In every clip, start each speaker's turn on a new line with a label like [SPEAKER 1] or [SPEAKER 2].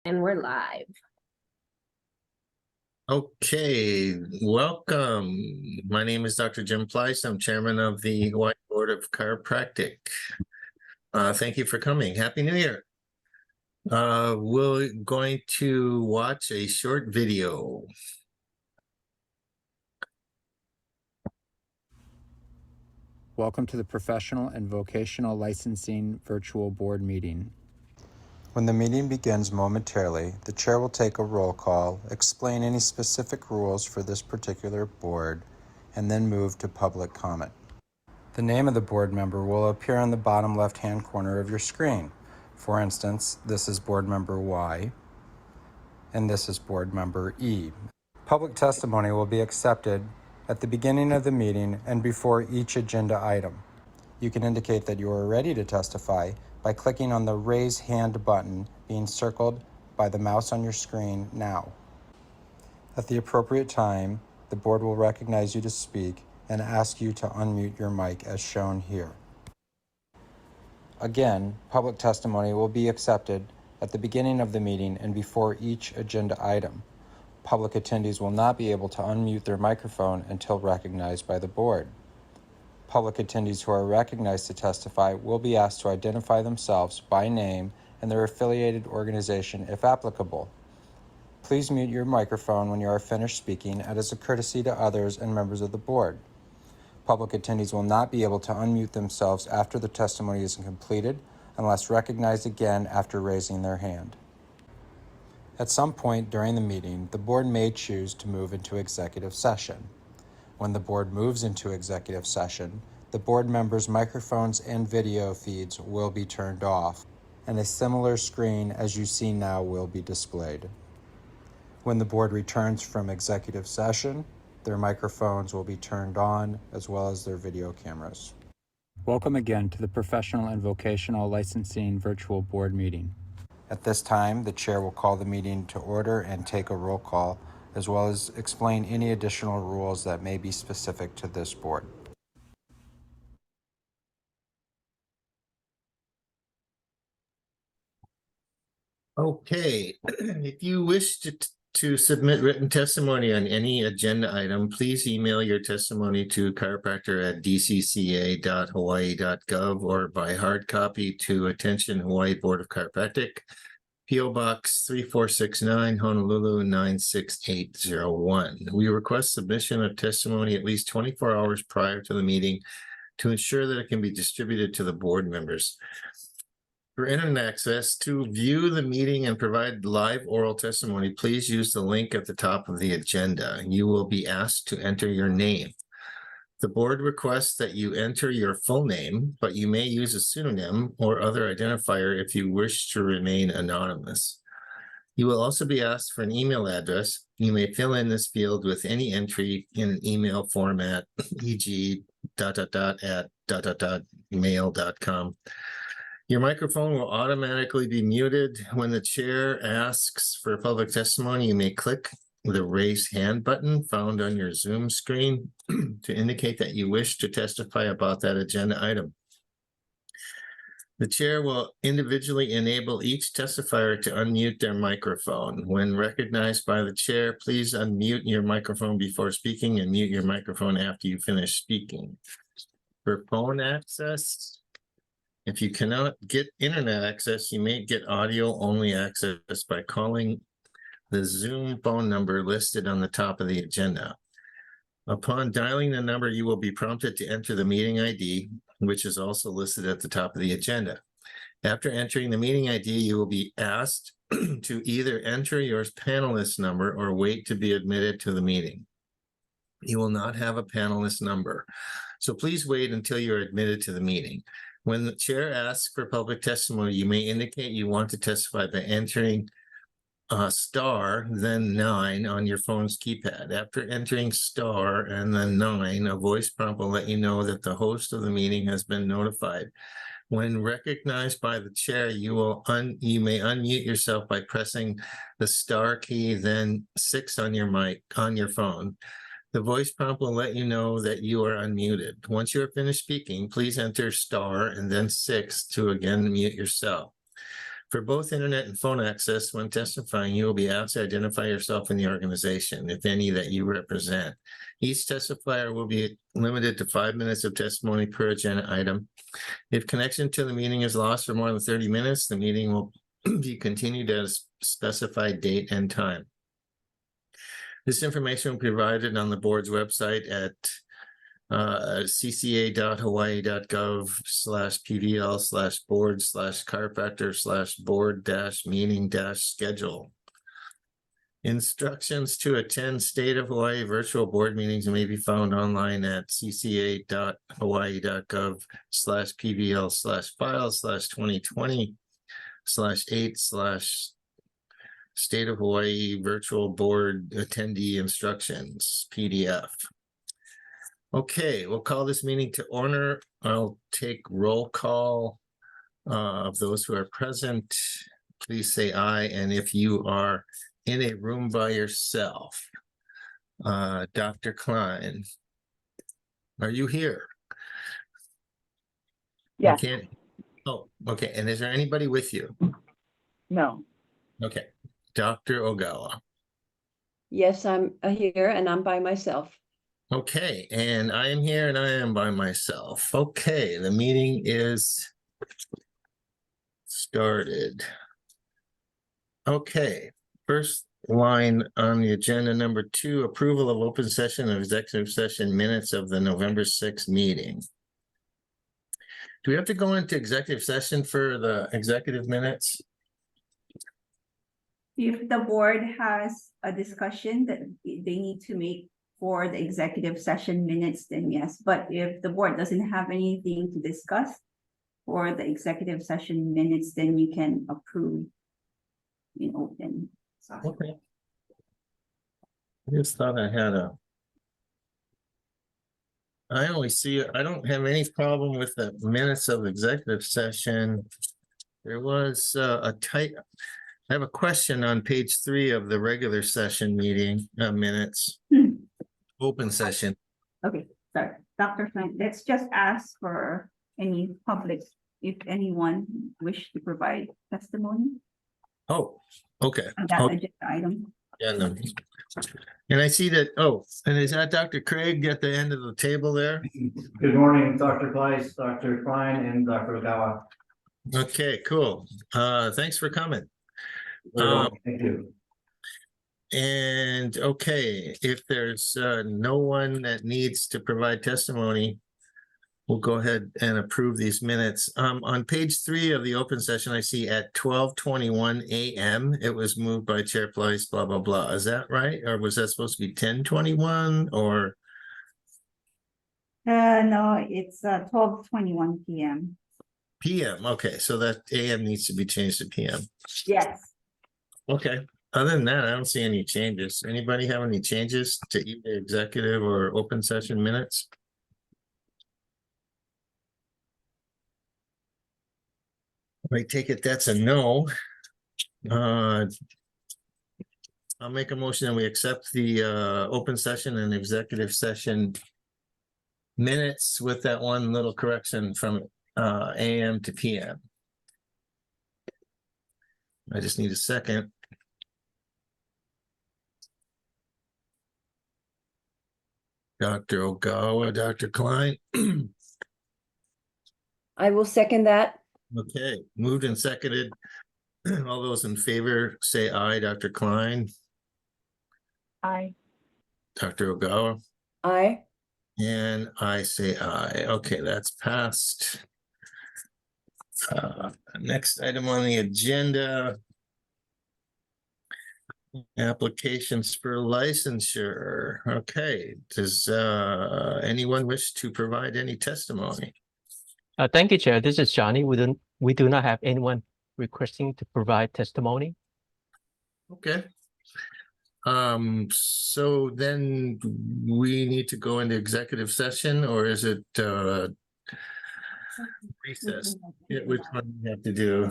[SPEAKER 1] And we're live.
[SPEAKER 2] Okay, welcome. My name is Dr. Jim Pleiss. I'm chairman of the Hawaii Board of Chiropractic. Thank you for coming. Happy New Year. We're going to watch a short video.
[SPEAKER 3] Welcome to the Professional and Vocational Licensing Virtual Board Meeting.
[SPEAKER 4] When the meeting begins momentarily, the chair will take a roll call, explain any specific rules for this particular board, and then move to public comment. The name of the board member will appear on the bottom left-hand corner of your screen. For instance, this is board member Y, and this is board member E. Public testimony will be accepted at the beginning of the meeting and before each agenda item. You can indicate that you are ready to testify by clicking on the Raise Hand button being circled by the mouse on your screen now. At the appropriate time, the board will recognize you to speak and ask you to unmute your mic as shown here. Again, public testimony will be accepted at the beginning of the meeting and before each agenda item. Public attendees will not be able to unmute their microphone until recognized by the board. Public attendees who are recognized to testify will be asked to identify themselves by name and their affiliated organization if applicable. Please mute your microphone when you are finished speaking as a courtesy to others and members of the board. Public attendees will not be able to unmute themselves after the testimony is completed unless recognized again after raising their hand. At some point during the meeting, the board may choose to move into executive session. When the board moves into executive session, the board members' microphones and video feeds will be turned off, and a similar screen as you see now will be displayed. When the board returns from executive session, their microphones will be turned on as well as their video cameras.
[SPEAKER 3] Welcome again to the Professional and Vocational Licensing Virtual Board Meeting.
[SPEAKER 4] At this time, the chair will call the meeting to order and take a roll call, as well as explain any additional rules that may be specific to this board.
[SPEAKER 2] Okay, if you wish to submit written testimony on any agenda item, please email your testimony to chiropractor@dcca.hawaii.gov or by hard copy to attention Hawaii Board of Chiropractic, P.O. Box 3469, Honolulu 96801. We request submission of testimony at least 24 hours prior to the meeting to ensure that it can be distributed to the board members. For internet access, to view the meeting and provide live oral testimony, please use the link at the top of the agenda. You will be asked to enter your name. The board requests that you enter your full name, but you may use a pseudonym or other identifier if you wish to remain anonymous. You will also be asked for an email address. You may fill in this field with any entry in an email format, e.g. @mail.com. Your microphone will automatically be muted. When the chair asks for public testimony, you may click the raise hand button found on your Zoom screen to indicate that you wish to testify about that agenda item. The chair will individually enable each testifier to unmute their microphone. When recognized by the chair, please unmute your microphone before speaking and mute your microphone after you finish speaking. For phone access, if you cannot get internet access, you may get audio-only access by calling the Zoom phone number listed on the top of the agenda. Upon dialing the number, you will be prompted to enter the meeting ID, which is also listed at the top of the agenda. After entering the meeting ID, you will be asked to either enter your panelist number or wait to be admitted to the meeting. You will not have a panelist number, so please wait until you're admitted to the meeting. When the chair asks for public testimony, you may indicate you want to testify by entering star, then 9 on your phone's keypad. After entering star and then 9, a voice prompt will let you know that the host of the meeting has been notified. When recognized by the chair, you may unmute yourself by pressing the star key, then 6 on your phone. The voice prompt will let you know that you are unmuted. Once you are finished speaking, please enter star and then 6 to again mute yourself. For both internet and phone access, when testifying, you will be asked to identify yourself and the organization, if any, that you represent. Each testifier will be limited to 5 minutes of testimony per agenda item. If connection to the meeting is lost for more than 30 minutes, the meeting will be continued at a specified date and time. This information will be provided on the board's website at cca.hawaii.gov/pvl/board/chiropractor/board-meeting-schedule. Instructions to attend State of Hawaii virtual board meetings may be found online at cca.hawaii.gov/pvl/file/2020/8/State of Hawaii virtual board attendee instructions PDF. Okay, we'll call this meeting to order. I'll take roll call of those who are present. Please say aye. And if you are in a room by yourself, Dr. Klein, are you here?
[SPEAKER 1] Yeah.
[SPEAKER 2] I can't. Oh, okay. And is there anybody with you?
[SPEAKER 1] No.
[SPEAKER 2] Okay. Dr. Ogawa.
[SPEAKER 5] Yes, I'm here and I'm by myself.
[SPEAKER 2] Okay, and I am here and I am by myself. Okay, the meeting is started. Okay, first line on the agenda, number 2, approval of open session and executive session minutes of the November 6th meeting. Do we have to go into executive session for the executive minutes?
[SPEAKER 6] If the board has a discussion that they need to make for the executive session minutes, then yes. But if the board doesn't have anything to discuss for the executive session minutes, then you can approve in open.
[SPEAKER 2] Okay. I just thought I had I only see, I don't have any problem with the minutes of executive session. There was I have a question on page 3 of the regular session meeting minutes. Open session.
[SPEAKER 6] Okay, sorry, Dr. Frank, let's just ask for any public, if anyone wish to provide testimony
[SPEAKER 2] Oh, okay.
[SPEAKER 6] on that
[SPEAKER 2] Oh,
[SPEAKER 6] agenda item.
[SPEAKER 2] yeah, no. And I see that, oh, and is that Dr. Craig at the end of the table there?
[SPEAKER 7] Good morning, Dr. Kleiss, Dr. Klein, and Dr. Ogawa.
[SPEAKER 2] Okay, cool. Thanks for coming.
[SPEAKER 7] Very well, thank you.
[SPEAKER 2] And okay, if there's no one that needs to provide testimony, we'll go ahead and approve these minutes. On page 3 of the open session, I see at 12:21 a.m. it was moved by Chair Place, blah, blah, blah. Is that right? Or was that supposed to be 10:21 or?
[SPEAKER 6] No, it's 12:21 p.m.
[SPEAKER 2] PM, okay, so that AM needs to be changed to PM.
[SPEAKER 6] Yes.
[SPEAKER 2] Okay, other than that, I don't see any changes. Anybody have any changes to either executive or open session minutes? I take it that's a no. I'll make a motion that we accept the open session and executive session minutes with that one little correction from AM to PM. I just need a second. Dr. Ogawa, Dr. Klein.
[SPEAKER 5] I will second that.
[SPEAKER 2] Okay, moved and seconded. All those in favor say aye. Dr. Klein,
[SPEAKER 1] Aye.
[SPEAKER 2] Dr. Ogawa,
[SPEAKER 5] Aye.
[SPEAKER 2] and I say aye. Okay, that's passed. Next item on the agenda. Applications for licensure. Okay, does anyone wish to provide any testimony?
[SPEAKER 8] Thank you, Chair. This is Johnny. We do not have anyone requesting to provide testimony.
[SPEAKER 2] Okay. So then we need to go into executive session, or is it recess? Yeah, which one do we have to do?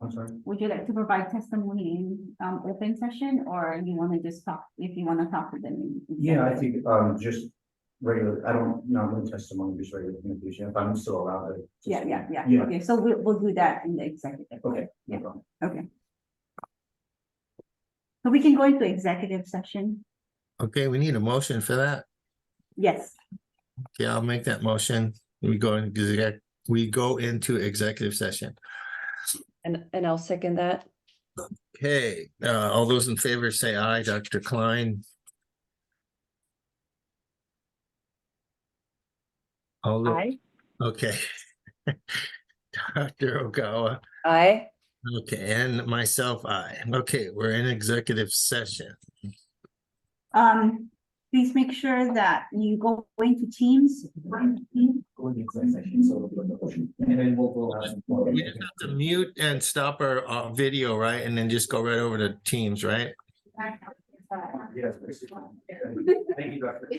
[SPEAKER 7] I'm sorry.
[SPEAKER 6] Would you like to provide testimony in open session, or you want to just talk, if you want to talk to them?
[SPEAKER 7] Yeah, I think just regular, I don't normally testimony, just regular communication, if I'm still allowed to.
[SPEAKER 6] Yeah, yeah, yeah.
[SPEAKER 7] Yeah.
[SPEAKER 6] Okay, so we'll do that in the executive.
[SPEAKER 7] Okay.
[SPEAKER 6] Yeah.
[SPEAKER 7] no problem.
[SPEAKER 6] Okay. So we can go into executive session.
[SPEAKER 2] Okay, we need a motion for that.
[SPEAKER 6] Yes.
[SPEAKER 2] Okay, I'll make that motion. We go into executive session.
[SPEAKER 5] And I'll second that.
[SPEAKER 2] Okay, all those in favor say aye. Dr. Klein. All the,
[SPEAKER 1] I,
[SPEAKER 2] okay. Dr. Ogawa.
[SPEAKER 5] Aye.
[SPEAKER 2] Okay, and myself, aye. Okay, we're in executive session.
[SPEAKER 6] Please make sure that you go into Teams.
[SPEAKER 7] Go into exec session, so we'll do the motion, and then we'll have some.
[SPEAKER 2] We just have to mute and stop our video, right? And then just go right over to Teams, right?
[SPEAKER 7] Yes. Thank you, Doctor.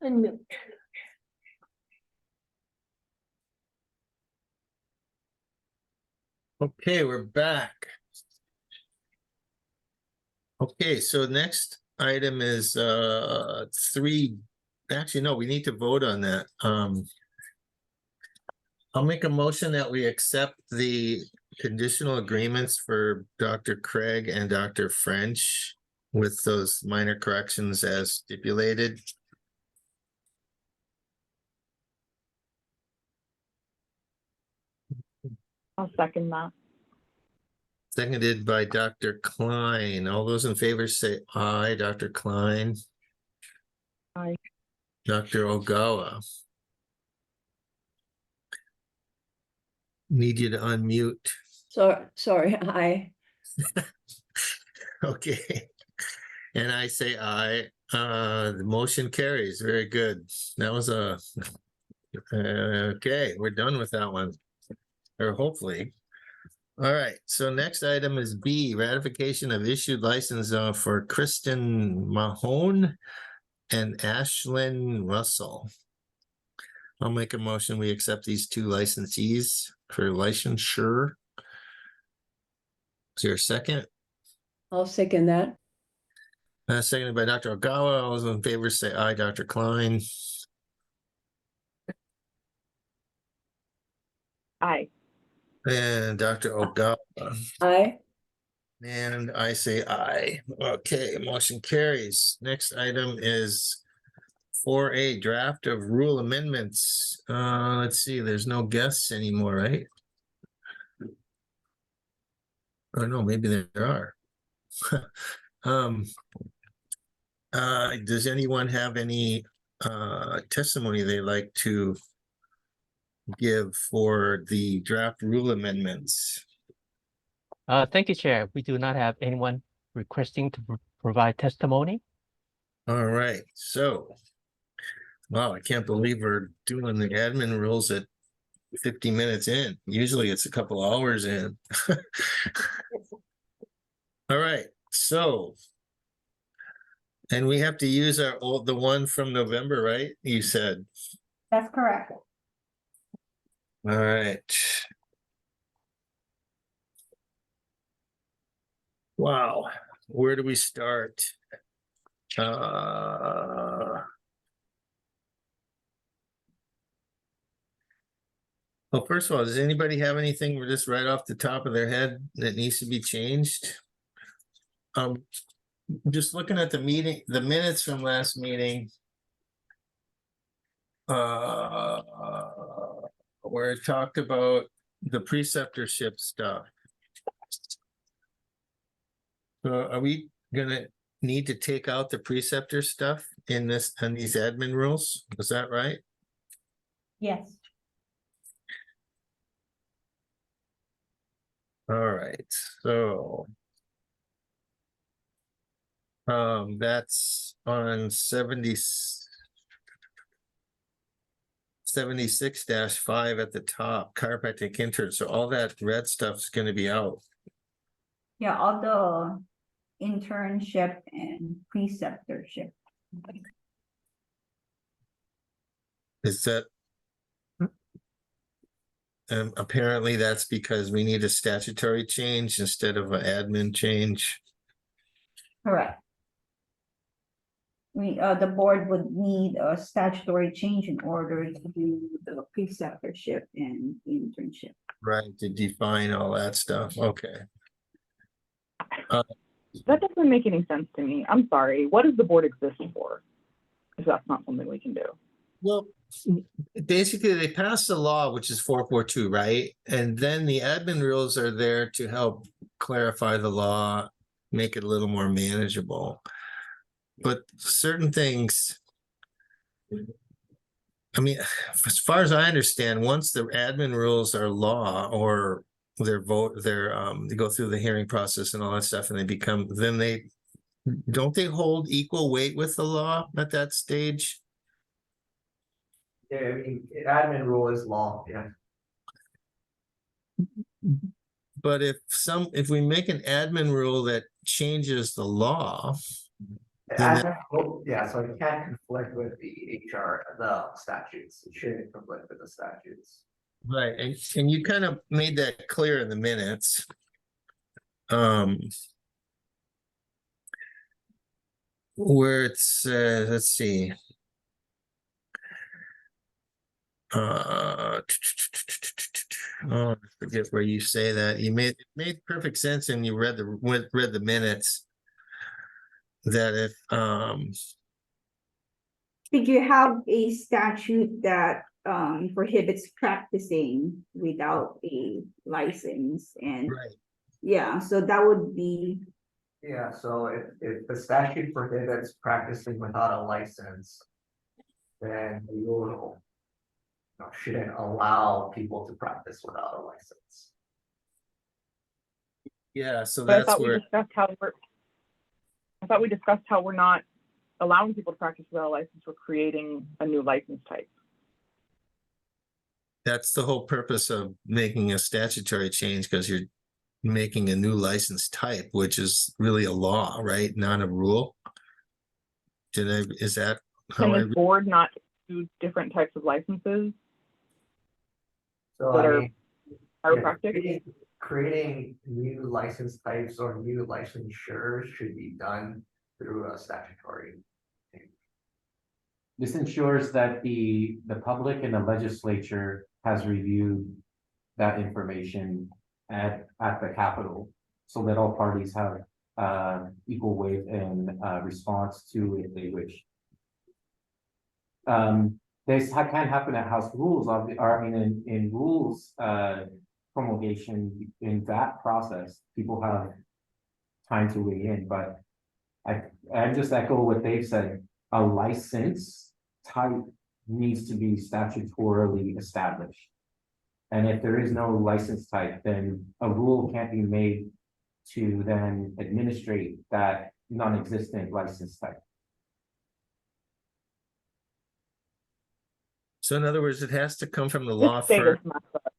[SPEAKER 2] Okay, we're back. Okay, so next item is actually, no, we need to vote on that. I'll make a motion that we accept the conditional agreements for Dr. Craig and Dr. French with those minor corrections as stipulated.
[SPEAKER 1] I'll second that.
[SPEAKER 2] Seconded by Dr. Klein. All those in favor say aye. Dr. Klein.
[SPEAKER 1] Aye.
[SPEAKER 2] Dr. Ogawa. Need you to unmute.
[SPEAKER 5] So, sorry, I,
[SPEAKER 2] Okay. And I say aye. The motion carries. Very good. That was okay, we're done with that one. Or hopefully. All right, so next item is B, ratification of issued license for Kristen Mahone and Ashlyn Russell. I'll make a motion, we accept these two licensees for licensure. Is there a second?
[SPEAKER 5] I'll second that.
[SPEAKER 2] Seconded by Dr. Ogawa. All those in favor say aye. Dr. Klein.
[SPEAKER 1] Aye.
[SPEAKER 2] And Dr. Ogawa.
[SPEAKER 5] I,
[SPEAKER 2] And I say aye. Okay, motion carries. Next item is 4A, draft of rule amendments. Let's see, there's no guests anymore, right? Oh, no, maybe there are. Does anyone have any testimony they'd like to give for the draft rule amendments?
[SPEAKER 8] Thank you, Chair. We do not have anyone requesting to provide testimony.
[SPEAKER 2] All right, so, wow, I can't believe we're doing the admin rules at 50 minutes in. Usually it's a couple hours in. All right, so, and we have to use the one from November, right? You said.
[SPEAKER 6] That's correct.
[SPEAKER 2] All right. Wow, where do we start? Well, first of all, does anybody have anything just right off the top of their head that needs to be changed? Just looking at the minutes from last meeting. Where it talked about the preceptorship stuff. Are we gonna need to take out the preceptor stuff in these admin rules? Is that right?
[SPEAKER 6] Yes.
[SPEAKER 2] All right, so. That's on 76-5 at the top, chiropractic intern. So all that red stuff's gonna be out.
[SPEAKER 6] Yeah, all the internship and preceptorship.
[SPEAKER 2] Is that? Apparently that's because we need a statutory change instead of an admin change.
[SPEAKER 6] Correct. The board would need a statutory change in order to do the preceptorship and internship.
[SPEAKER 2] Right, to define all that stuff. Okay.
[SPEAKER 1] That doesn't make any sense to me. I'm sorry. What does the board exist for? If that's not something we can do.
[SPEAKER 2] Well, basically they passed the law, which is 442, right? And then the admin rules are there to help clarify the law, make it a little more manageable. But certain things, I mean, as far as I understand, once the admin rules are law or they go through the hearing process and all that stuff and they become, then don't they hold equal weight with the law at that stage?
[SPEAKER 7] Yeah, I mean, admin rule is law, yeah.
[SPEAKER 2] But if we make an admin rule that changes the law,
[SPEAKER 7] As a whole, yeah, so it can't conflict with the the statutes. It shouldn't conflict with the statutes.
[SPEAKER 2] Right, and you kind of made that clear in the minutes. Where it's, let's see. Oh, I forget where you say that. It made perfect sense, and you read the minutes. That if
[SPEAKER 6] Did you have a statute that prohibits practicing without a license? And
[SPEAKER 2] right,
[SPEAKER 6] yeah, so that would be,
[SPEAKER 7] Yeah, so if the statute prohibits practicing without a license, then the rule shouldn't allow people to practice without a license.
[SPEAKER 2] yeah, so
[SPEAKER 1] But I
[SPEAKER 2] that's
[SPEAKER 1] thought we
[SPEAKER 2] where
[SPEAKER 1] discussed how we're not allowing people to practice without a license. We're creating a new license type.
[SPEAKER 2] that's the whole purpose of making a statutory change, because you're making a new license type, which is really a law, right? Not a rule. Is that how
[SPEAKER 1] Can
[SPEAKER 2] I?
[SPEAKER 1] this board not do different types of licenses
[SPEAKER 7] So
[SPEAKER 1] that
[SPEAKER 7] I
[SPEAKER 1] are
[SPEAKER 7] mean,
[SPEAKER 1] chiropractic?
[SPEAKER 7] creating new license types or new licensures should be done through a statutory.
[SPEAKER 9] This ensures that the public and the legislature has reviewed that information at the Capitol, so that all parties have equal weight and response to if they wish. This can happen at House rules, in rules promulgation. In that process, people have time to weigh in, but I just echo what they've said. A license type needs to be statutorily established. And if there is no license type, then a rule can't be made to then administrate that non-existent license type.
[SPEAKER 2] So in other words, it has to come from the
[SPEAKER 1] This
[SPEAKER 2] law
[SPEAKER 1] state is
[SPEAKER 2] first.
[SPEAKER 1] messed up.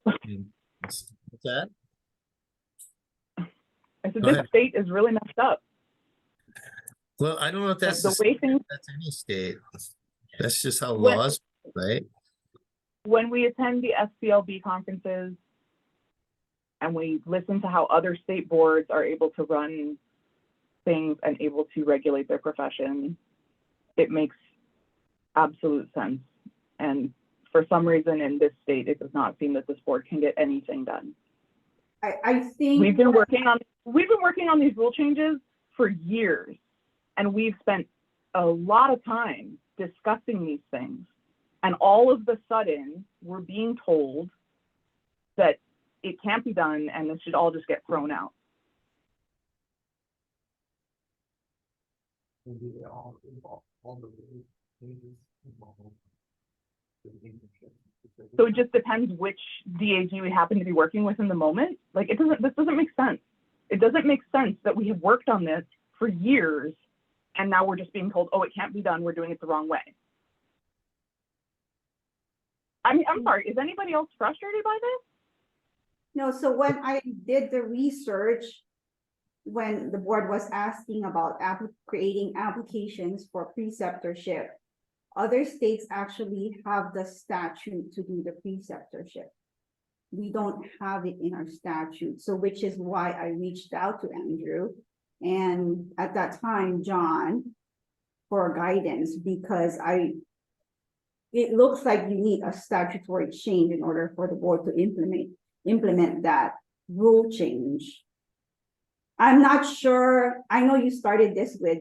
[SPEAKER 2] What's that?
[SPEAKER 1] I said
[SPEAKER 2] Go
[SPEAKER 1] this
[SPEAKER 2] ahead.
[SPEAKER 1] state is really messed up.
[SPEAKER 2] Well, I don't know if that's
[SPEAKER 1] The way things,
[SPEAKER 2] that's any state. That's just how
[SPEAKER 1] When-
[SPEAKER 2] laws, right?
[SPEAKER 1] when we attend the SCLB conferences and we listen to how other state boards are able to run things and able to regulate their profession, it makes absolute sense. And for some reason in this state, it does not seem that this board can get anything done.
[SPEAKER 6] I think.
[SPEAKER 1] We've been working on these rule changes for years, and we've spent a lot of time discussing these things. And all of a sudden, we're being told that it can't be done and this should all just get thrown out. So it just depends which DAG we happen to be working with in the moment. Like this doesn't make sense. It doesn't make sense that we have worked on this for years and now we're just being told, oh, it can't be done. We're doing it the wrong way. I mean, I'm sorry, is anybody else frustrated by this?
[SPEAKER 6] No, so when I did the research, when the board was asking about creating applications for preceptorship, other states actually have the statute to do the preceptorship. We don't have it in our statute, so which is why I reached out to Andrew and at that time, John, for guidance, because it looks like you need a statutory change in order for the board to implement that rule change. I'm not sure. I know you started this with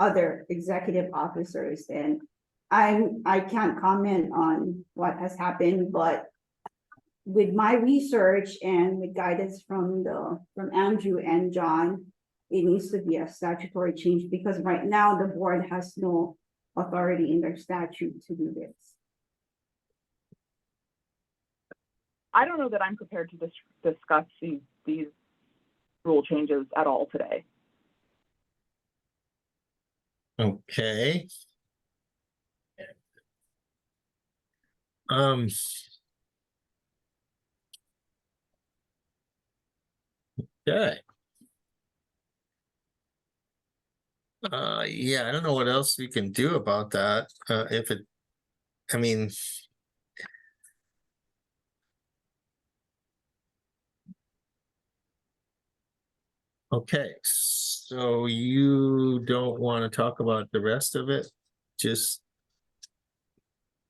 [SPEAKER 6] other executive officers, and I can't comment on what has happened, but with my research and with guidance from Andrew and John, it needs to be a statutory change because right now the board has no authority in their statute to do this.
[SPEAKER 1] I don't know that I'm prepared to discuss these rule changes at all today.
[SPEAKER 2] Okay. Okay. Yeah, I don't know what else we can do about that. If it, I mean. Okay, so you don't want to talk about the rest of it? Just,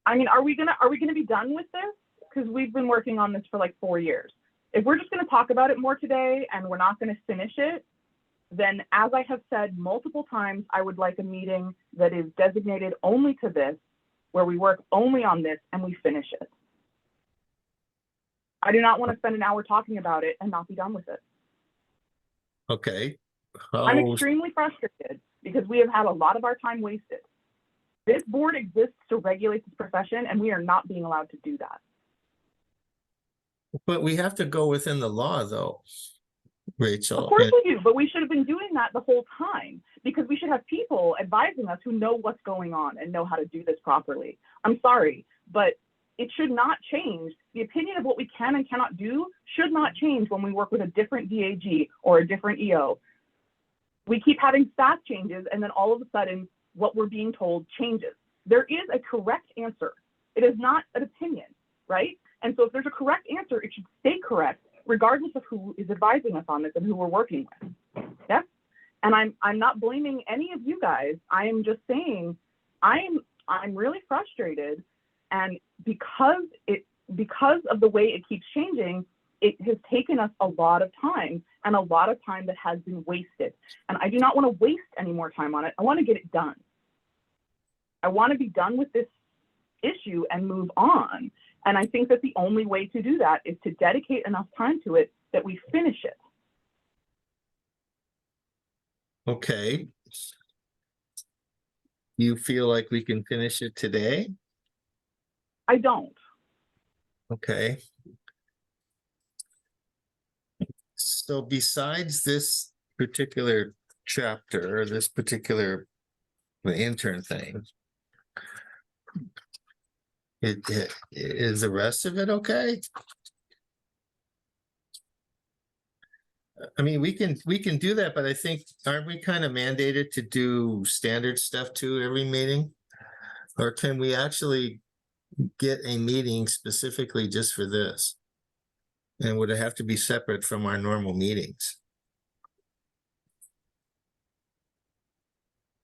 [SPEAKER 1] I mean, are we gonna be done with this? Because we've been working on this for like 4 years. If we're just gonna talk about it more today and we're not gonna finish it, then as I have said multiple times, I would like a meeting that is designated only to this, where we work only on this and we finish it. I do not want to spend an hour talking about it and not be done with it.
[SPEAKER 2] okay.
[SPEAKER 1] I'm
[SPEAKER 2] How,
[SPEAKER 1] extremely frustrated because we have had a lot of our time wasted. This board exists to regulate this profession, and we are not being allowed to do that.
[SPEAKER 2] but we have to go within the law though, Rachel.
[SPEAKER 1] Of course
[SPEAKER 2] and-
[SPEAKER 1] we do, but we should have been doing that the whole time because we should have people advising us who know what's going on and know how to do this properly. I'm sorry, but it should not change. The opinion of what we can and cannot do should not change when we work with a different DAG or a different EO. We keep having staff changes, and then all of a sudden, what we're being told changes. There is a correct answer. It is not an opinion, right? And so if there's a correct answer, it should stay correct, regardless of who is advising us on this and who we're working with. Yes? And I'm not blaming any of you guys. I am just saying I'm really frustrated, and because of the way it keeps changing, it has taken us a lot of time, and a lot of time that has been wasted. And I do not want to waste any more time on it. I want to get it done. I want to be done with this issue and move on. And I think that the only way to do that is to dedicate enough time to it that we finish it.
[SPEAKER 2] Okay. You feel like we can finish it today?
[SPEAKER 1] I don't.
[SPEAKER 2] Okay. So besides this particular chapter, or this particular the intern thing, it is the rest of it okay? I mean, we can do that, but I think, aren't we kind of mandated to do standard stuff too every meeting? Or can we actually get a meeting specifically just for this? And would it have to be separate from our normal meetings?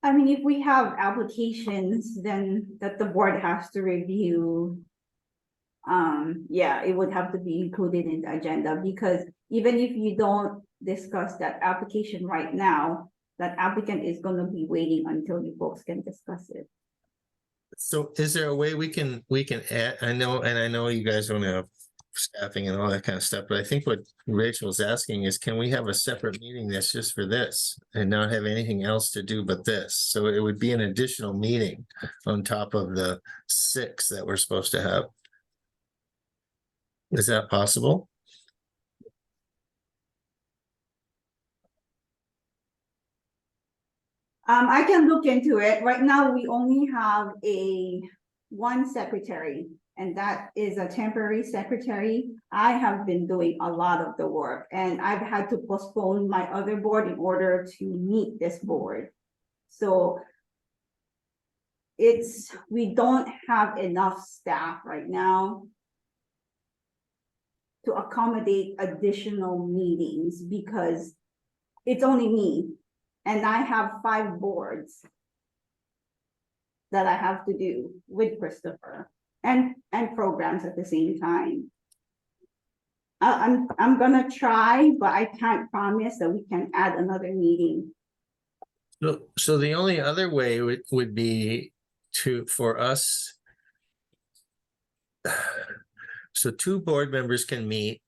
[SPEAKER 6] I mean, if we have applications, then that the board has to review. Yeah, it would have to be included in the agenda, because even if you don't discuss that application right now, that applicant is gonna be waiting until you folks can discuss it.
[SPEAKER 2] So is there a way we can add, I know you guys don't have staffing and all that kind of stuff, but I think what Rachel's asking is, can we have a separate meeting that's just for this and not have anything else to do but this? So it would be an additional meeting on top of the 6 that we're supposed to have. Is that possible?
[SPEAKER 6] I can look into it. Right now, we only have one secretary, and that is a temporary secretary. I have been doing a lot of the work, and I've had to postpone my other board in order to meet this board. So we don't have enough staff right now to accommodate additional meetings, because it's only me. And I have 5 boards that I have to do with Christopher, and programs at the same time. I'm gonna try, but I can't promise that we can add another meeting.
[SPEAKER 2] So the only other way would be for us. So 2 board members can meet.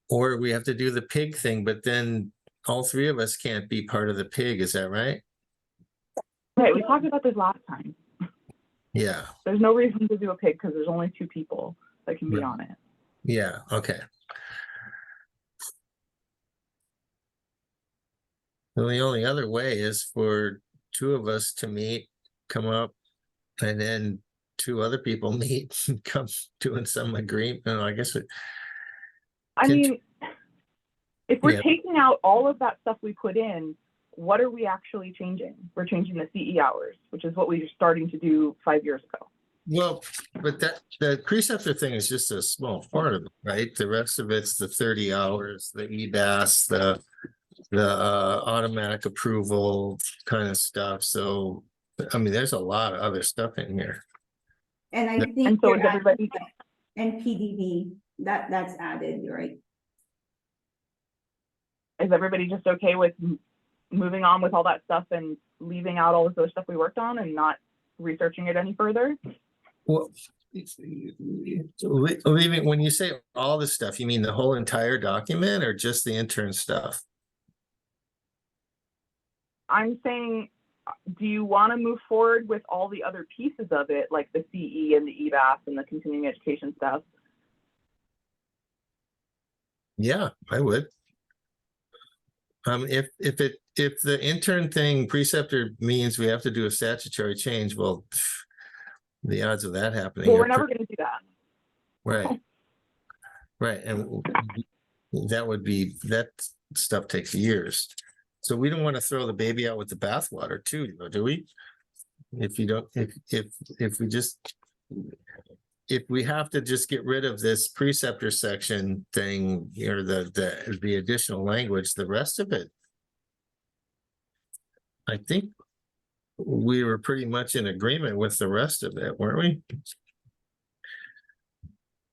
[SPEAKER 2] Or we have to do the pig thing, but then all 3 of us can't be part of the pig, is that right?
[SPEAKER 1] Okay, we talked about this last time.
[SPEAKER 2] Yeah,
[SPEAKER 1] There's no reason to do a pig because there's only 2 people that can be
[SPEAKER 2] Right.
[SPEAKER 1] on it.
[SPEAKER 2] yeah, okay. Well, the only other way is for 2 of us to meet, come up, and then 2 other people meet and come doing some agreement. No, I guess
[SPEAKER 1] I
[SPEAKER 2] Can-
[SPEAKER 1] mean, if we're
[SPEAKER 2] Yeah.
[SPEAKER 1] taking out all of that stuff we put in, what are we actually changing? We're changing the CE hours, which is what we were starting to do 5 years ago.
[SPEAKER 2] Well, but the preceptor thing is just a small part of it, right? The rest of it's the 30 hours, the EBAS, the automatic approval kind of stuff. So, I mean, there's a lot of other stuff in here.
[SPEAKER 6] And I
[SPEAKER 1] And
[SPEAKER 6] think
[SPEAKER 1] so
[SPEAKER 6] you're
[SPEAKER 1] is everybody,
[SPEAKER 6] and PDB, that's added, right?
[SPEAKER 1] is everybody just okay with moving on with all that stuff and leaving out all of the stuff we worked on and not researching it any further?
[SPEAKER 2] Well, leaving, when you say all the stuff, you mean the whole entire document or just the intern stuff?
[SPEAKER 1] I'm saying, do you want to move forward with all the other pieces of it, like the CE and the EBAS and the continuing education stuff?
[SPEAKER 2] Yeah, I would. If the intern thing preceptor means we have to do a statutory change, well, the odds of that happening.
[SPEAKER 1] Well,
[SPEAKER 2] are
[SPEAKER 1] we're never going to do that.
[SPEAKER 2] Right. Right. And that stuff takes years. So we don't want to throw the baby out with the bathwater too, do we? If we have to just get rid of this preceptor section thing, or the additional language, the rest of it, I think we were pretty much in agreement with the rest of it, weren't we?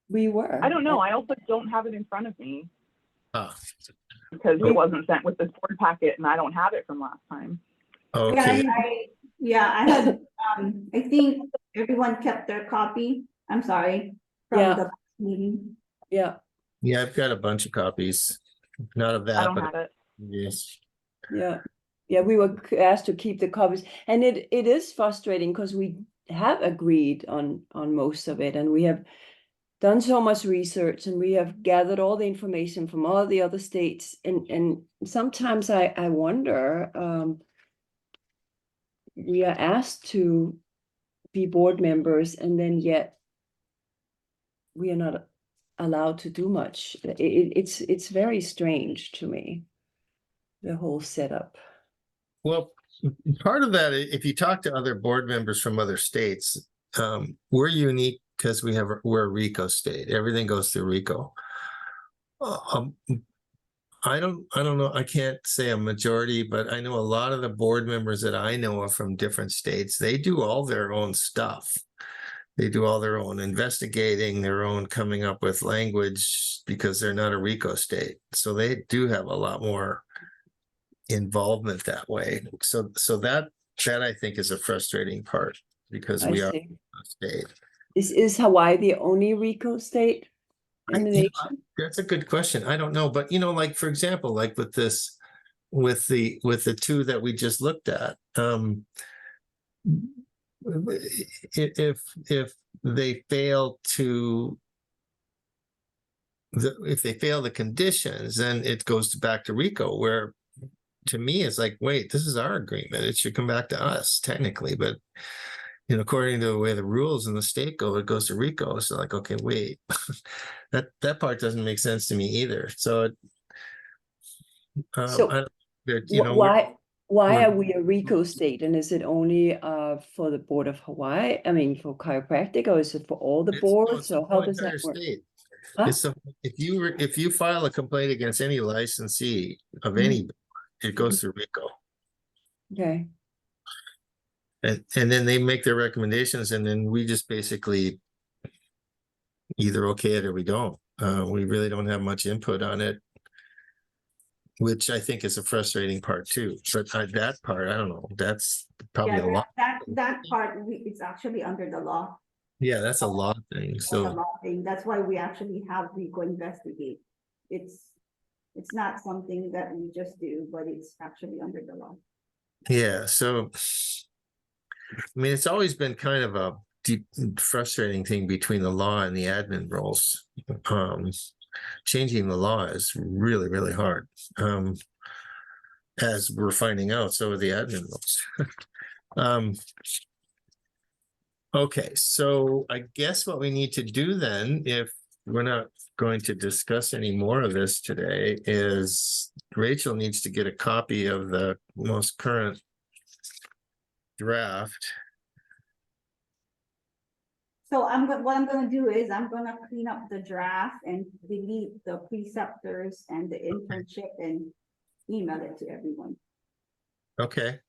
[SPEAKER 5] We were.
[SPEAKER 1] I don't know. I also don't have it in front of me
[SPEAKER 2] Ah,
[SPEAKER 1] because it wasn't sent with this board packet and I don't have it from last time.
[SPEAKER 2] okay.
[SPEAKER 6] I had, I think everyone kept their copy. I'm sorry, from
[SPEAKER 5] Yeah.
[SPEAKER 6] the meeting.
[SPEAKER 5] Yeah,
[SPEAKER 2] Yeah, I've got a bunch of copies. Not of
[SPEAKER 1] I
[SPEAKER 2] that,
[SPEAKER 1] don't
[SPEAKER 2] but
[SPEAKER 1] have it.
[SPEAKER 2] yes.
[SPEAKER 5] yeah. Yeah, we were asked to keep the copies, and it is frustrating because we have agreed on most of it, and we have done so much research, and we have gathered all the information from all the other states, and sometimes I wonder, we are asked to be board members, and then yet we are not allowed to do much. It's very strange to me, the whole setup.
[SPEAKER 2] Well, part of that, if you talk to other board members from other states, we're unique because we're a RICO state. Everything goes through RICO. I don't know. I can't say a majority, but I know a lot of the board members that I know of from different states. They do all their own stuff. They do all their own investigating, their own coming up with language because they're not a RICO state. So they do have a lot more involvement that way. So that I think is a frustrating part because we are a state.
[SPEAKER 5] Is Hawaii the only RICO state in the nation?
[SPEAKER 2] That's a good question. I don't know, but like for example, like with this, with the two that we just looked at, if they fail the conditions, then it goes back to RICO, where to me it's like, wait, this is our agreement. It should come back to us technically, but according to the way the rules in the state go, it goes to RICO. So like, okay, wait, that part doesn't make sense to me either. So,
[SPEAKER 5] why are we a RICO state, and is it only for the Board of Hawaii? I mean, for chiropractic, or is it for all the boards? So how does that work? Huh?
[SPEAKER 2] So if you file a complaint against any licensee of any, it goes through RICO.
[SPEAKER 5] Okay.
[SPEAKER 2] And then they make their recommendations, and then we just basically either okay it or we don't. We really don't have much input on it, which I think is a frustrating part too. But that part, I don't know. That's probably a lot.
[SPEAKER 6] That part, it's actually under the law.
[SPEAKER 2] Yeah, that's a law thing. So
[SPEAKER 6] that's why we actually have RICO investigate. It's not something that we just do, but it's actually under the law.
[SPEAKER 2] yeah, so I mean, it's always been kind of a deep, frustrating thing between the law and the admin roles. Changing the law is really, really hard. As we're finding out, so are the admin roles. Okay, so I guess what we need to do then, if we're not going to discuss any more of this today, is Rachel needs to get a copy of the most current draft.
[SPEAKER 6] So what I'm gonna do is I'm gonna clean up the draft and delete the preceptors and the internship and email it to everyone.
[SPEAKER 2] Okay.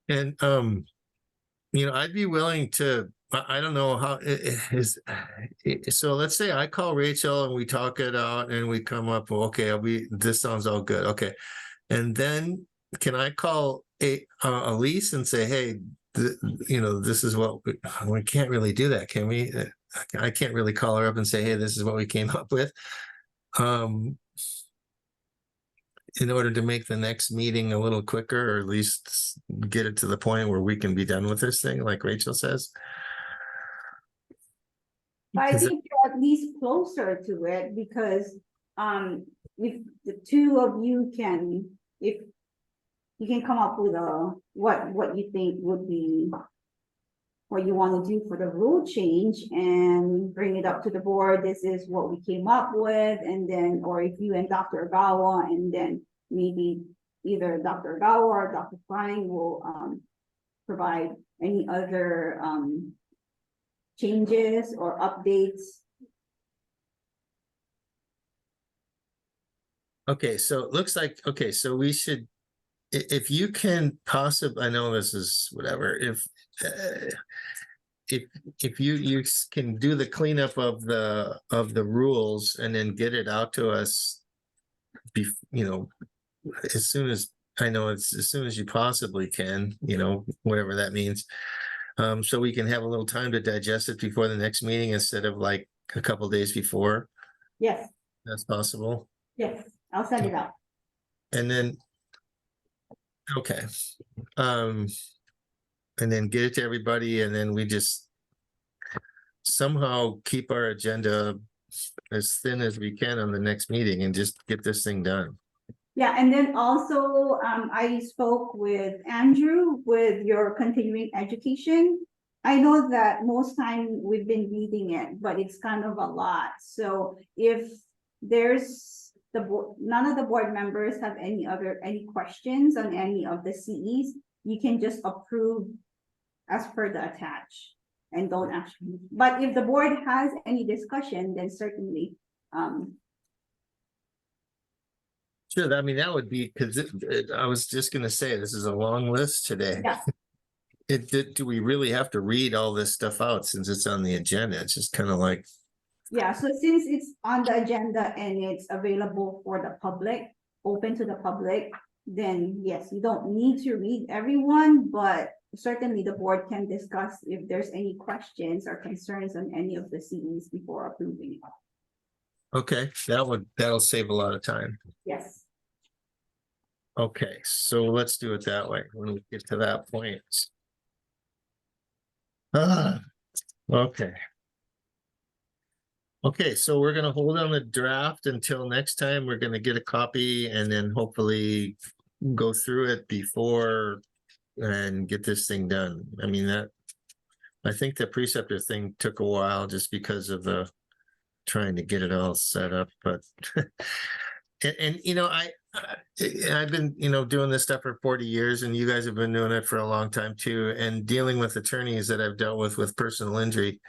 [SPEAKER 2] And, I'd be willing to, I don't know how it is. So let's say I call Rachel and we talk it out and we come up, okay, this sounds all good. Okay. And then can I call Elise and say, hey, this is what we can't really do that, can we? I can't really call her up and say, hey, this is what we came up with. In order to make the next meeting a little quicker, or at least get it to the point where we can be done with this thing, like Rachel says.
[SPEAKER 6] I think you're at least closer to it because if the two of you can, if you can come up with what you think would be what you want to do for the rule change and bring it up to the board. This is what we came up with, and then, or if you and Dr. Agawa, and then maybe either Dr. Agawa or Dr. Klein will provide any other changes or updates.
[SPEAKER 2] Okay, so it looks like, okay, so we should, if you can possibly, I know this is whatever, if you can do the cleanup of the rules and then get it out to us, as soon as, I know it's as soon as you possibly can, whatever that means. So we can have a little time to digest it before the next meeting instead of like a couple days before.
[SPEAKER 6] Yes.
[SPEAKER 2] That's possible.
[SPEAKER 6] Yes, I'll send it out.
[SPEAKER 2] And then, okay. And then get it to everybody, and then we just somehow keep our agenda as thin as we can on the next meeting and just get this thing done.
[SPEAKER 6] Yeah, and then also, I spoke with Andrew with your continuing education. I know that most time we've been reading it, but it's kind of a lot. So if there's none of the board members have any questions on any of the CEs, you can just approve as per the attached and don't actually. But if the board has any discussion, then certainly,
[SPEAKER 2] Sure, I mean, that would be, because I was just going to say, this is a long list today.
[SPEAKER 6] Yeah.
[SPEAKER 2] Do we really have to read all this stuff out since it's on the agenda? It's just kind of like.
[SPEAKER 6] Yeah, so since it's on the agenda and it's available for the public, open to the public, then yes, you don't need to read everyone, but certainly the board can discuss if there's any questions or concerns on any of the CEs before approving it.
[SPEAKER 2] Okay, that'll save a lot of time.
[SPEAKER 6] Yes.
[SPEAKER 2] Okay, so let's do it that way when we get to that point. Okay. Okay, so we're gonna hold on the draft until next time. We're gonna get a copy and then hopefully go through it before and get this thing done. I mean, I think the preceptor thing took a while just because of the trying to get it all set up, but and I've been doing this stuff for 40 years, and you guys have been doing it for a long time too, and dealing with attorneys that I've dealt with personal injury.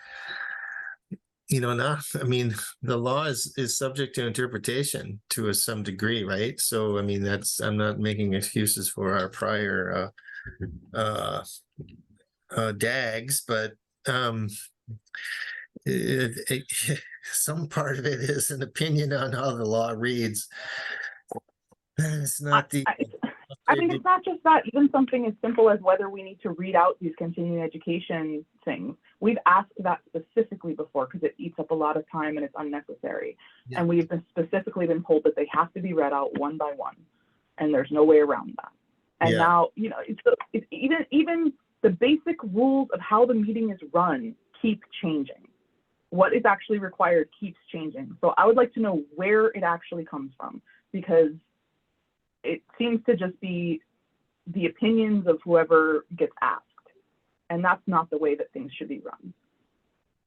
[SPEAKER 2] I mean, the law is subject to interpretation to some degree, right? So I mean, I'm not making excuses for our prior DAGs, but some part of it is an opinion on how the law reads. It's not
[SPEAKER 1] I mean, it's not just that, even something as simple as whether we need to read out these continuing education things. We've asked that specifically before because it eats up a lot of time and it's unnecessary. Yeah. And we've specifically been told that they have to be read out one by one, and there's no way around that. And now, it's even the basic rules of how the meeting is run keep changing. What is actually required keeps changing. So I would like to know where it actually comes from, because it seems to just be the opinions of whoever gets asked. And that's not the way that things should be run.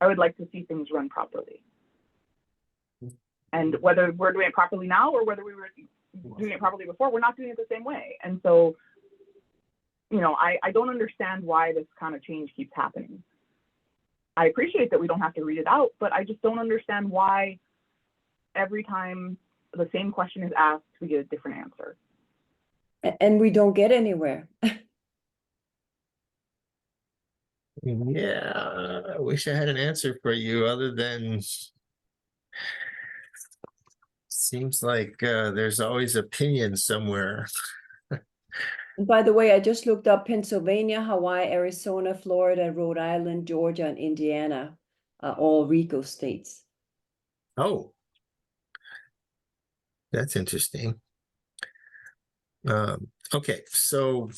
[SPEAKER 1] I would like to see things run properly. And whether we're doing it properly now or whether we were doing it properly before, we're not doing it the same way. And so, you know, I don't understand why this kind of change keeps happening. I appreciate that we don't have to read it out, but I just don't understand why every time the same question is asked, we get a different answer.
[SPEAKER 5] And we don't get anywhere.
[SPEAKER 2] Yeah, I wish I had an answer for you other than seems like there's always opinion somewhere.
[SPEAKER 5] And by the way, I just looked up Pennsylvania, Hawaii, Arizona, Florida, Rhode Island, Georgia, and Indiana, all RICO states.
[SPEAKER 2] Oh, that's interesting. Okay, so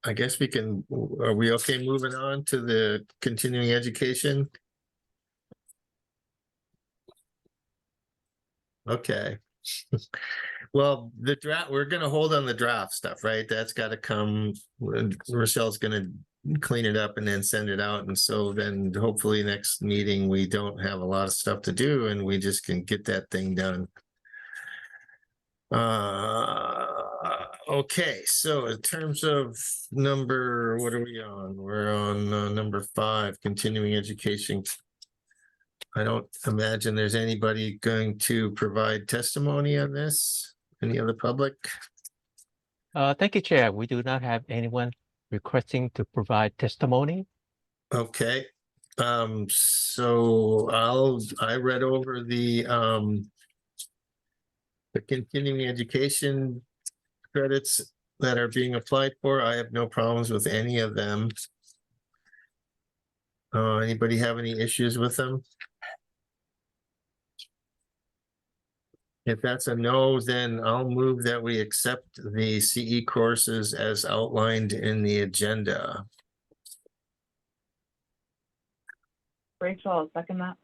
[SPEAKER 2] I guess are we okay moving on to the continuing education? Okay. Well, the draft, we're gonna hold on the draft stuff, right? That's gotta come, Rochelle's gonna clean it up and then send it out. And so then hopefully next meeting, we don't have a lot of stuff to do and we just can get that thing done. Okay, so in terms of what are we on? We're on number 5, continuing education. I don't imagine there's anybody going to provide testimony on this. Any of the public?
[SPEAKER 8] Thank you, Chair. We do not have anyone requesting to provide testimony.
[SPEAKER 2] Okay, so I read over the continuing education credits that are being applied for. I have no problems with any of them. Anybody have any issues with them? If that's a no, then I'll move that we accept the CE courses as outlined in the agenda.
[SPEAKER 1] Rachel, I'll second that.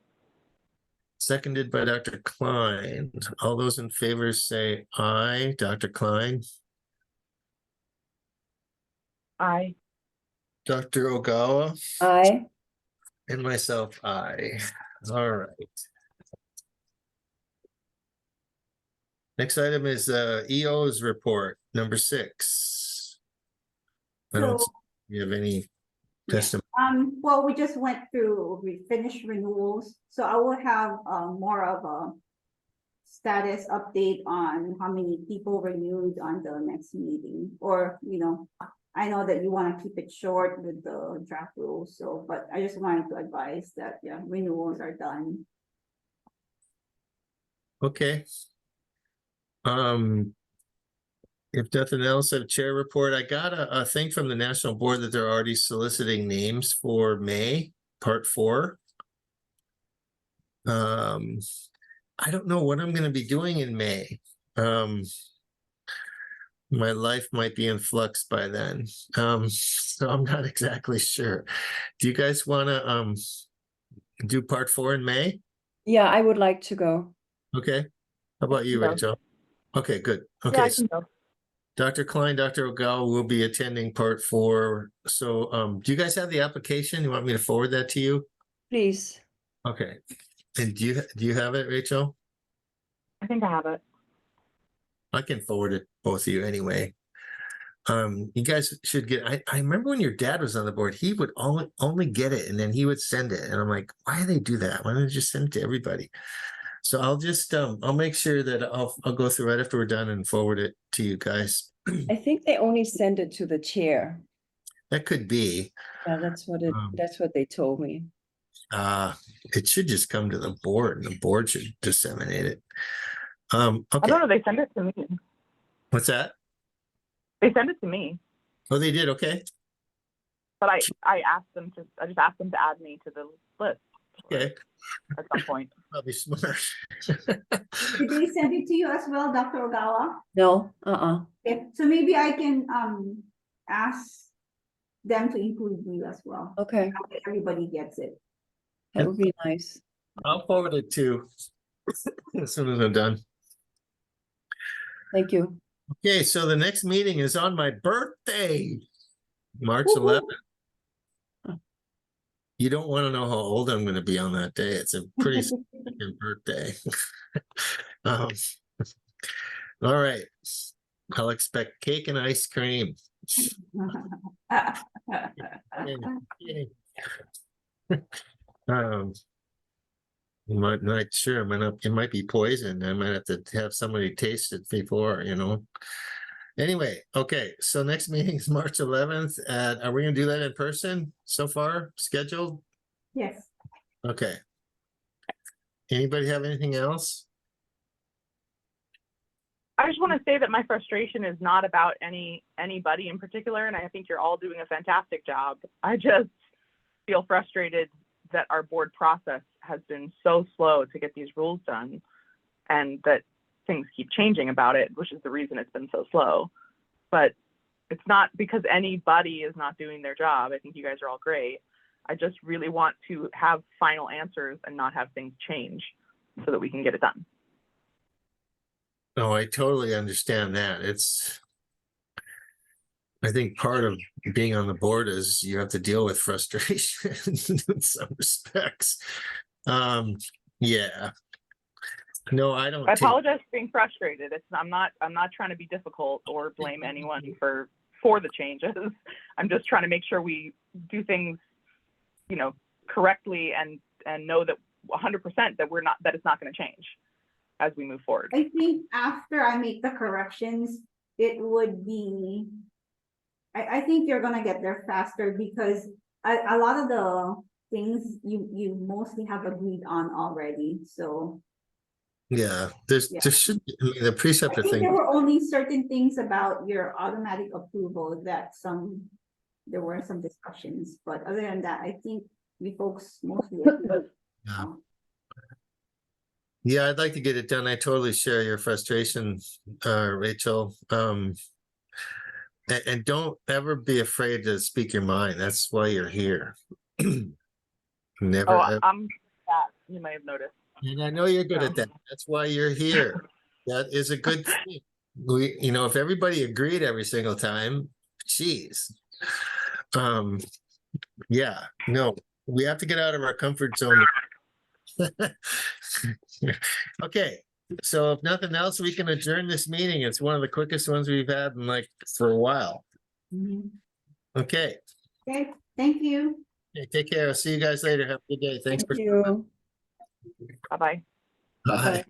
[SPEAKER 2] Seconded by Dr. Klein. All those in favor say aye. Dr. Klein?
[SPEAKER 1] Aye.
[SPEAKER 2] Dr. Ogawa?
[SPEAKER 5] Aye.
[SPEAKER 2] And myself, aye. All right. Next item is EO's report, number 6. I don't see you have any testimony.
[SPEAKER 6] Well, we just went through, we finished renewals, so I will have more of a status update on how many people renewed on the next meeting, or, you know, I know that you want to keep it short with the draft rules, so, but I just wanted to advise that, yeah, renewals are done.
[SPEAKER 2] Okay. If nothing else, a chair report. I got a thing from the National Board that they're already soliciting names for May, part 4. I don't know what I'm going to be doing in May. My life might be in flux by then. So I'm not exactly sure. Do you guys want to do part 4 in May?
[SPEAKER 5] Yeah, I would like to go.
[SPEAKER 2] Okay. How about you,
[SPEAKER 1] No.
[SPEAKER 2] Rachel? Okay, good.
[SPEAKER 1] Yeah,
[SPEAKER 2] Okay,
[SPEAKER 1] I
[SPEAKER 2] so
[SPEAKER 1] can go.
[SPEAKER 2] Dr. Klein, Dr. Ogawa will be attending part 4. So do you guys have the application? You want me to forward that to you?
[SPEAKER 5] Please.
[SPEAKER 2] Okay. And do you have it, Rachel?
[SPEAKER 1] I think I have it.
[SPEAKER 2] I can forward it both of you anyway. You guys should get, I remember when your dad was on the board, he would only get it and then he would send it. And I'm like, why do they do that? Why don't they just send it to everybody? So I'll just, I'll make sure that I'll go through right after we're done and forward it to you guys.
[SPEAKER 5] I think they only send it to the chair.
[SPEAKER 2] That could be.
[SPEAKER 5] Yeah, that's what they told me.
[SPEAKER 2] It should just come to the board and the board should disseminate it.
[SPEAKER 1] I
[SPEAKER 2] Okay,
[SPEAKER 1] don't know, they send it to me.
[SPEAKER 2] what's that?
[SPEAKER 1] They send it to me,
[SPEAKER 2] Oh, they did, okay.
[SPEAKER 1] but I just asked them to add me to the list
[SPEAKER 2] Okay,
[SPEAKER 1] at some point.
[SPEAKER 2] probably smart.
[SPEAKER 6] Did they send it to you as well, Dr. Ogawa?
[SPEAKER 5] No,
[SPEAKER 6] Okay, so maybe I can ask them to include you as well.
[SPEAKER 5] Okay,
[SPEAKER 6] That way everybody gets it.
[SPEAKER 5] that would be nice.
[SPEAKER 2] I'll forward it too as soon as I'm done.
[SPEAKER 5] Thank you.
[SPEAKER 2] Okay, so the next meeting is on my birthday, March
[SPEAKER 5] Woo-hoo.
[SPEAKER 2] 11th. You don't want to know how old I'm going to be on that day. It's a pretty significant birthday. Um, all right. I'll expect cake and ice cream. Um, not sure. It might be poison. I might have to have somebody taste it before, you know. Anyway, okay. So next meeting is March 11th. Are we going to do that in person so far? Scheduled?
[SPEAKER 6] Yes.
[SPEAKER 2] Okay. Anybody have anything else?
[SPEAKER 1] I just want to say that my frustration is not about anybody in particular, and I think you're all doing a fantastic job. I just feel frustrated that our board process has been so slow to get these rules done, and that things keep changing about it, which is the reason it's been so slow. But it's not because anybody is not doing their job. I think you guys are all great. I just really want to have final answers and not have things change so that we can get it done.
[SPEAKER 2] No, I totally understand that. I think part of being on the board is you have to deal with frustration in some respects. Yeah. No, I don't.
[SPEAKER 1] I apologize for being frustrated. I'm not trying to be difficult or blame anyone for the changes. I'm just trying to make sure we do things, you know, correctly and know that 100% that it's not going to change as we move forward.
[SPEAKER 6] I think after I make the corrections, it would be, I think you're gonna get there faster because a lot of the things you mostly have agreed on already, so.
[SPEAKER 2] Yeah, there should be, I mean, the
[SPEAKER 6] I
[SPEAKER 2] preceptor
[SPEAKER 6] think
[SPEAKER 2] thing.
[SPEAKER 6] there were only certain things about your automatic approval that there were some discussions, but other than that, I think we folks mostly agreed.
[SPEAKER 2] Yeah. Yeah, I'd like to get it done. I totally share your frustration, Rachel. And don't ever be afraid to speak your mind. That's why you're here. Never.
[SPEAKER 1] Oh, I'm that. You may have noticed.
[SPEAKER 2] And I know you're good at that. That's why you're here. That is a good thing. If everybody agreed every single time, geez. Yeah, no, we have to get out of our comfort zone. Okay, so if nothing else, we can adjourn this meeting. It's one of the quickest ones we've had in for a while. Okay.
[SPEAKER 6] Okay, thank you.
[SPEAKER 2] Okay, take care. I'll see you guys later. Have a good day. Thanks
[SPEAKER 5] Thank you.
[SPEAKER 1] Bye-bye.
[SPEAKER 2] Bye.